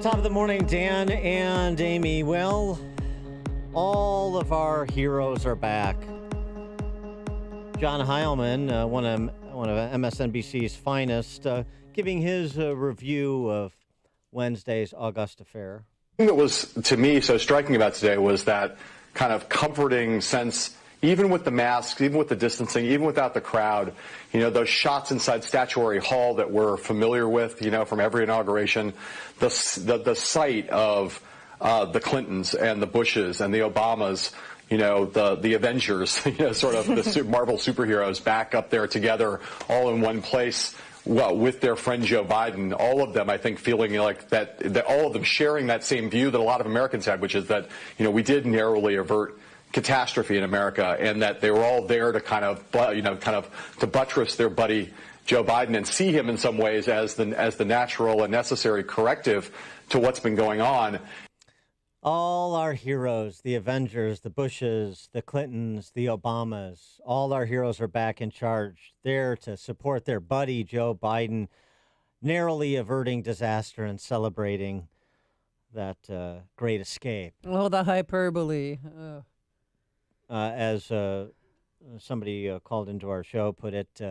Top of the morning, Dan and Amy. Well, all of our heroes are back. John Heilman, one of MSNBC's finest, giving his review of Wednesday's August affair. The thing that was, to me, so striking about today was that kind of comforting sense, even with the masks, even with the distancing, even without the crowd, those shots inside Statuary Hall that we're familiar with, from every inauguration, the sight of the Clintons and the Bushes and the Obamas, the Avengers, sort of the Marvel superheroes back up there together, all in one place. Well, with their friend Joe Biden, all of them, I think, feeling like that all of them sharing that same view that a lot of Americans had, which is that, we did narrowly avert catastrophe in America, and that they were all there to kind of to buttress their buddy Joe Biden and see him in some ways as the natural and necessary corrective to what's been going on. All our heroes, the Avengers, the Bushes, the Clintons, the Obamas, all our heroes are back in charge, there to support their buddy Joe Biden, narrowly averting disaster and celebrating that great escape. Oh, the hyperbole. As somebody called into our show put it,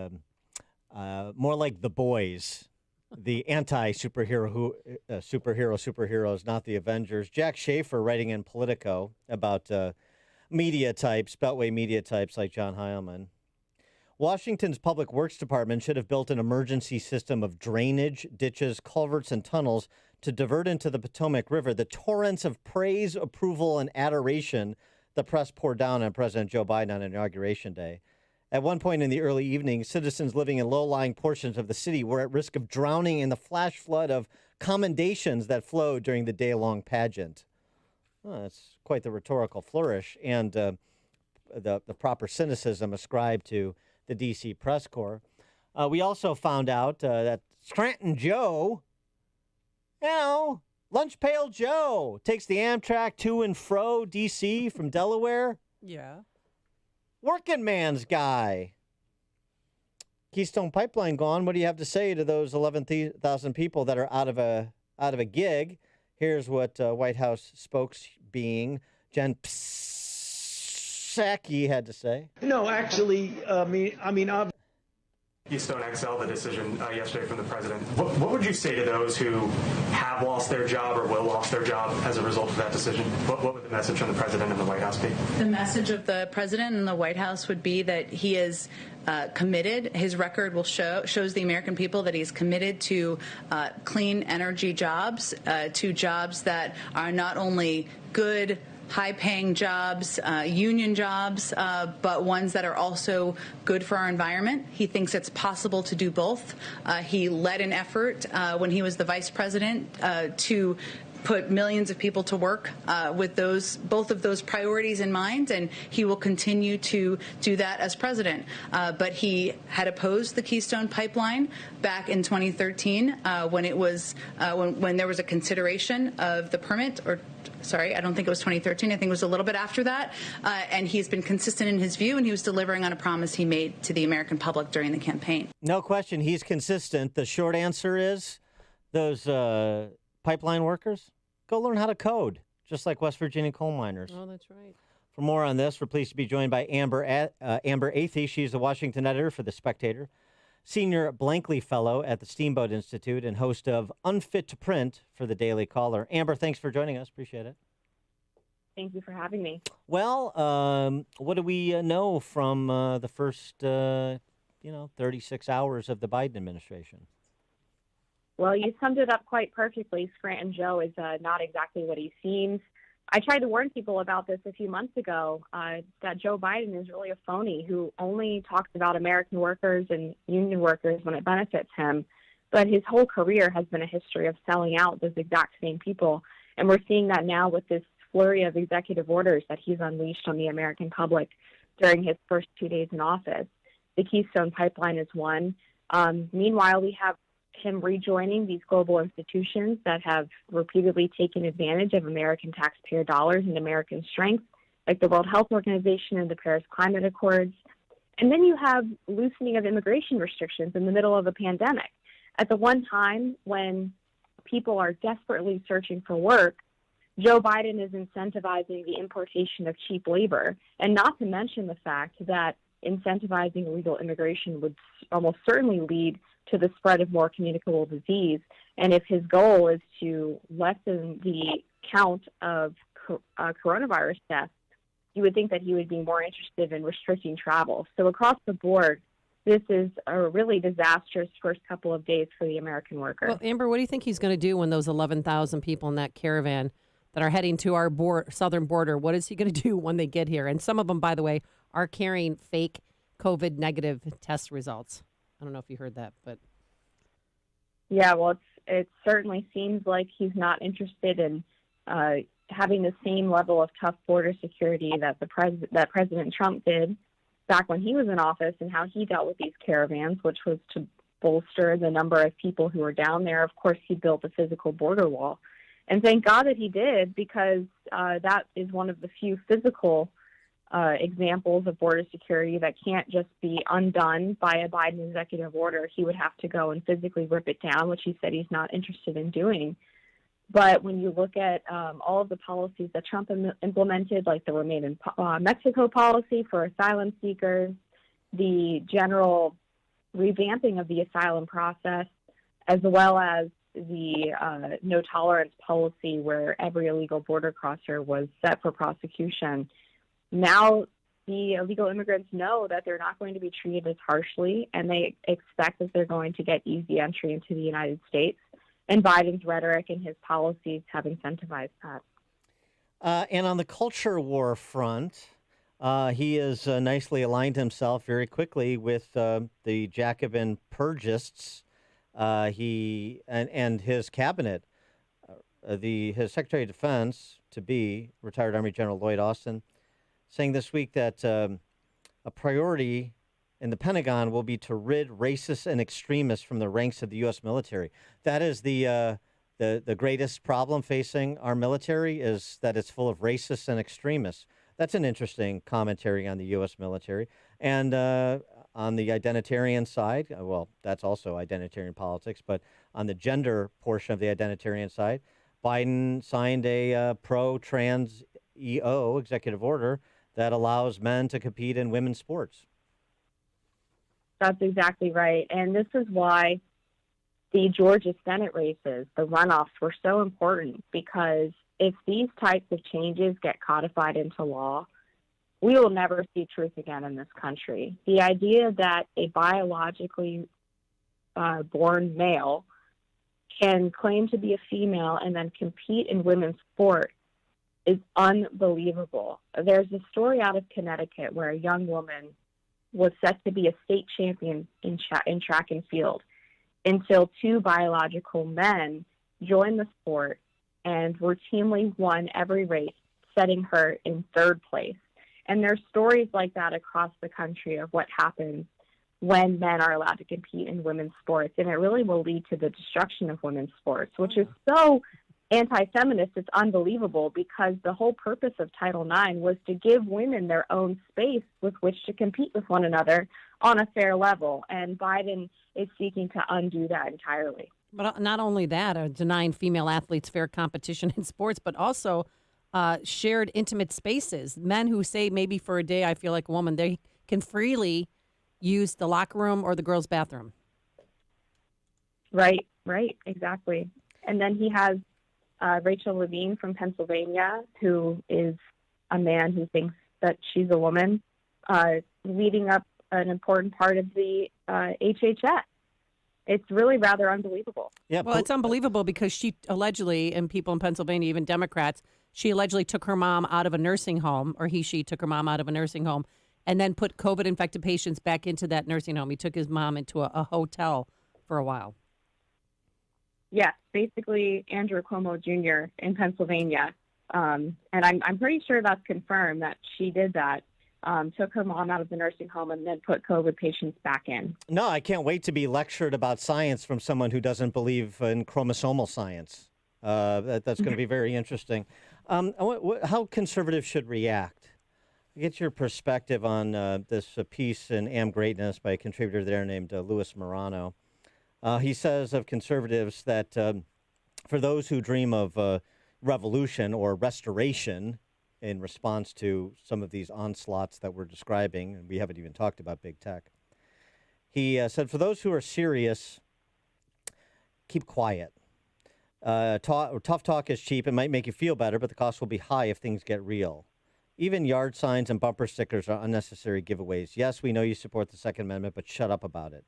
more like the boys. The superheroes, not the Avengers. Jack Schaefer writing in Politico about media types, Beltway media types like John Heilman. Washington's Public Works Department should have built an emergency system of drainage, ditches, culverts, and tunnels to divert into the Potomac River the torrents of praise, approval, and adoration the press poured down on President Joe Biden on Inauguration Day. At one point in the early evening, citizens living in low-lying portions of the city were at risk of drowning in the flash flood of commendations that flowed during the day-long pageant. Well, that's quite the rhetorical flourish and the proper cynicism ascribed to the D.C. press corps. We also found out that Scranton Joe, Lunch Pail Joe, takes the Amtrak to and fro D.C. from Delaware. Yeah. Working man's guy. Keystone Pipeline gone. What do you have to say to those 11,000 people that are out of a gig? Here's what White House spokes being Jen Psaki had to say. No, actually, Keystone XL, the decision yesterday from the president. What would you say to those who have lost their job or will lose their job as a result of that decision? What would the message from the president and the White House be? The message of the president and the White House would be that he is committed. His record will shows the American people that he's committed to clean energy jobs, to jobs that are not only good, high-paying jobs, union jobs, but ones that are also good for our environment. He thinks it's possible to do both. He led an effort when he was the vice president to put millions of people to work with both of those priorities in mind, and he will continue to do that as president. But he had opposed the Keystone Pipeline back in 2013 when it was when there was a consideration of the permit. I don't think it was 2013. I think it was a little bit after that. And he's been consistent in his view, and he was delivering on a promise he made to the American public during the campaign. No question, he's consistent. The short answer is those pipeline workers, go learn how to code, just like West Virginia coal miners. Oh, that's right. For more on this, we're pleased to be joined by Amber Athey. She's the Washington editor for The Spectator, Senior Blankley Fellow at the Steamboat Institute, and host of Unfit to Print for the Daily Caller. Amber, thanks for joining us. Appreciate it. Thank you for having me. Well, what do we know from the first, 36 hours of the Biden administration? Well, you summed it up quite perfectly. Scranton Joe is not exactly what he seems. I tried to warn people about this a few months ago, that Joe Biden is really a phony who only talks about American workers and union workers when it benefits him. But his whole career has been a history of selling out those exact same people. And we're seeing that now with this flurry of executive orders that he's unleashed on the American public during his first 2 days in office. The Keystone Pipeline is one. Meanwhile, we have him rejoining these global institutions that have repeatedly taken advantage of American taxpayer dollars and American strength, like the World Health Organization and the Paris Climate Accords. And then you have loosening of immigration restrictions in the middle of a pandemic. At the one time when people are desperately searching for work, Joe Biden is incentivizing the importation of cheap labor, and not to mention the fact that incentivizing illegal immigration would almost certainly lead to the spread of more communicable disease. And if his goal is to lessen the count of coronavirus deaths, you would think that he would be more interested in restricting travel. So across the board, this is a really disastrous first couple of days for the American worker. Well, Amber, what do you think he's going to do when those 11,000 people in that caravan that are heading to our southern border, what is he going to do when they get here? And some of them, by the way, are carrying fake COVID negative test results. I don't know if you heard that, but. Yeah, well, it certainly seems like he's not interested in having the same level of tough border security that that President Trump did back when he was in office, and how he dealt with these caravans, which was to bolster the number of people who were down there. Of course, he built a physical border wall. And thank God that he did, because that is one of the few physical examples of border security that can't just be undone by a Biden executive order. He would have to go and physically rip it down, which he said he's not interested in doing. But when you look at all of the policies that Trump implemented, like the Remain in Mexico policy for asylum seekers, the general revamping of the asylum process, as well as the no tolerance policy where every illegal border crosser was set for prosecution, now the illegal immigrants know that they're not going to be treated as harshly, and they expect that they're going to get easy entry into the United States. And Biden's rhetoric and his policies have incentivized that. And on the culture war front, he has nicely aligned himself very quickly with the Jacobin purgists. He and his cabinet, his Secretary of Defense to be retired Army General Lloyd Austin, saying this week that a priority in the Pentagon will be to rid racists and extremists from the ranks of the U.S. military. That is the greatest problem facing our military, is that it's full of racists and extremists. That's an interesting commentary on the U.S. military. And on the identitarian side, well, that's also identitarian politics, but on the gender portion of the identitarian side, Biden signed a pro-trans EO executive order that allows men to compete in women's sports. That's exactly right. And this is why the Georgia Senate races, the runoffs, were so important, because if these types of changes get codified into law, we will never see truth again in this country. The idea that a biologically born male can claim to be a female and then compete in women's sport is unbelievable. There's a story out of Connecticut where a young woman was set to be a state champion in track and field until two biological men joined the sport and routinely won every race, setting her in third place. And there's stories like that across the country of what happens when men are allowed to compete in women's sports. And it really will lead to the destruction of women's sports, which is so anti-feminist, it's unbelievable, because the whole purpose of Title IX was to give women their own space with which to compete with one another on a fair level. And Biden is seeking to undo that entirely. But not only that, denying female athletes fair competition in sports, but also shared intimate spaces. Men who say, maybe for a day I feel like a woman, they can freely use the locker room or the girls' bathroom. Right, exactly. And then he has Rachel Levine from Pennsylvania, who is a man who thinks that she's a woman, leading up an important part of the HHS. It's really rather unbelievable. Yeah, well, it's unbelievable because she allegedly, and people in Pennsylvania, even Democrats, she allegedly took her mom out of a nursing home, or she took her mom out of a nursing home, and then put COVID-infected patients back into that nursing home. He took his mom into a hotel for a while. Yes, basically Andrew Cuomo Jr. in Pennsylvania. And I'm pretty sure that's confirmed that she did that, took her mom out of the nursing home and then put COVID patients back in. No, I can't wait to be lectured about science from someone who doesn't believe in chromosomal science. That's going to be very interesting. How conservatives should react? Get your perspective on this piece in Am Greatness by a contributor there named Louis Morano. He says of conservatives that for those who dream of revolution or restoration in response to some of these onslaughts that we're describing, and we haven't even talked about big tech, he said, for those who are serious, keep quiet. Tough talk is cheap. It might make you feel better, but the cost will be high if things get real. Even yard signs and bumper stickers are unnecessary giveaways. Yes, we know you support the Second Amendment, but shut up about it.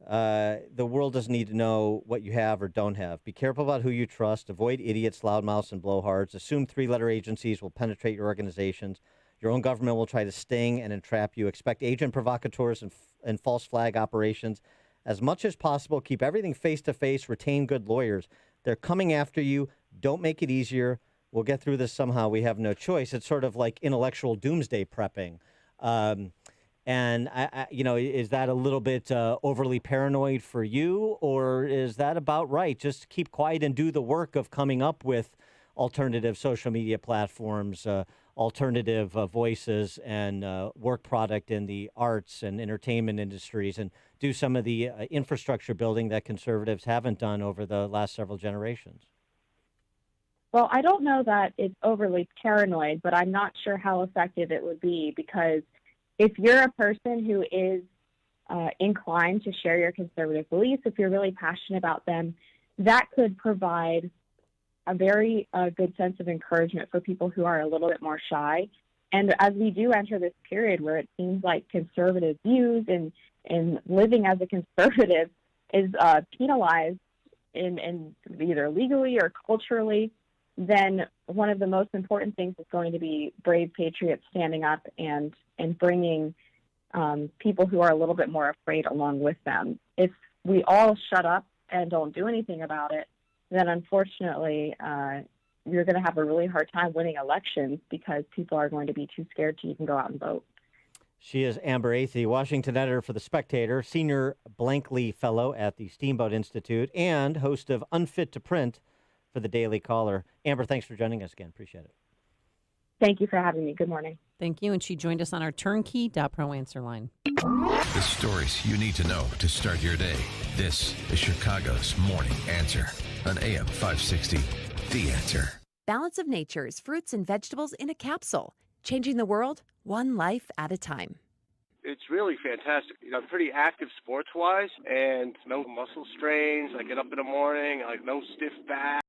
The world doesn't need to know what you have or don't have. Be careful about who you trust. Avoid idiots, loudmouths, and blowhards. Assume three-letter agencies will penetrate your organizations. Your own government will try to sting and entrap you. Expect agent provocateurs and false flag operations. As much as possible, keep everything face-to-face. Retain good lawyers. They're coming after you. Don't make it easier. We'll get through this somehow. We have no choice. It's sort of like intellectual doomsday prepping. And, is that a little bit overly paranoid for you, or is that about right? Just keep quiet and do the work of coming up with alternative social media platforms, alternative voices, and work product in the arts and entertainment industries, and do some of the infrastructure building that conservatives haven't done over the last several generations. Well, I don't know that it's overly paranoid, but I'm not sure how effective it would be, because if you're a person who is inclined to share your conservative beliefs, if you're really passionate about them, that could provide a very good sense of encouragement for people who are a little bit more shy. And as we do enter this period where it seems like conservative views and living as a conservative is penalized in either legally or culturally, then one of the most important things is going to be brave patriots standing up and bringing people who are a little bit more afraid along with them. If we all shut up and don't do anything about it, then unfortunately you're going to have a really hard time winning elections, because people are going to be too scared to even go out and vote. She is Amber Athey, Washington editor for The Spectator, senior Blankley Fellow at the Steamboat Institute, and host of Unfit to Print for the Daily Caller. Amber, thanks for joining us again. Appreciate it. Thank you for having me. Good morning. Thank you. And she joined us on our turnkey.pro answer line. The stories you need to know to start your day. This is Chicago's Morning Answer on AM 560. The Answer. Balance of Nature's fruits and vegetables in a capsule, changing the world one life at a time. It's really fantastic. I'm pretty active sports-wise, and no muscle strains. I get up in the morning, no stiff back.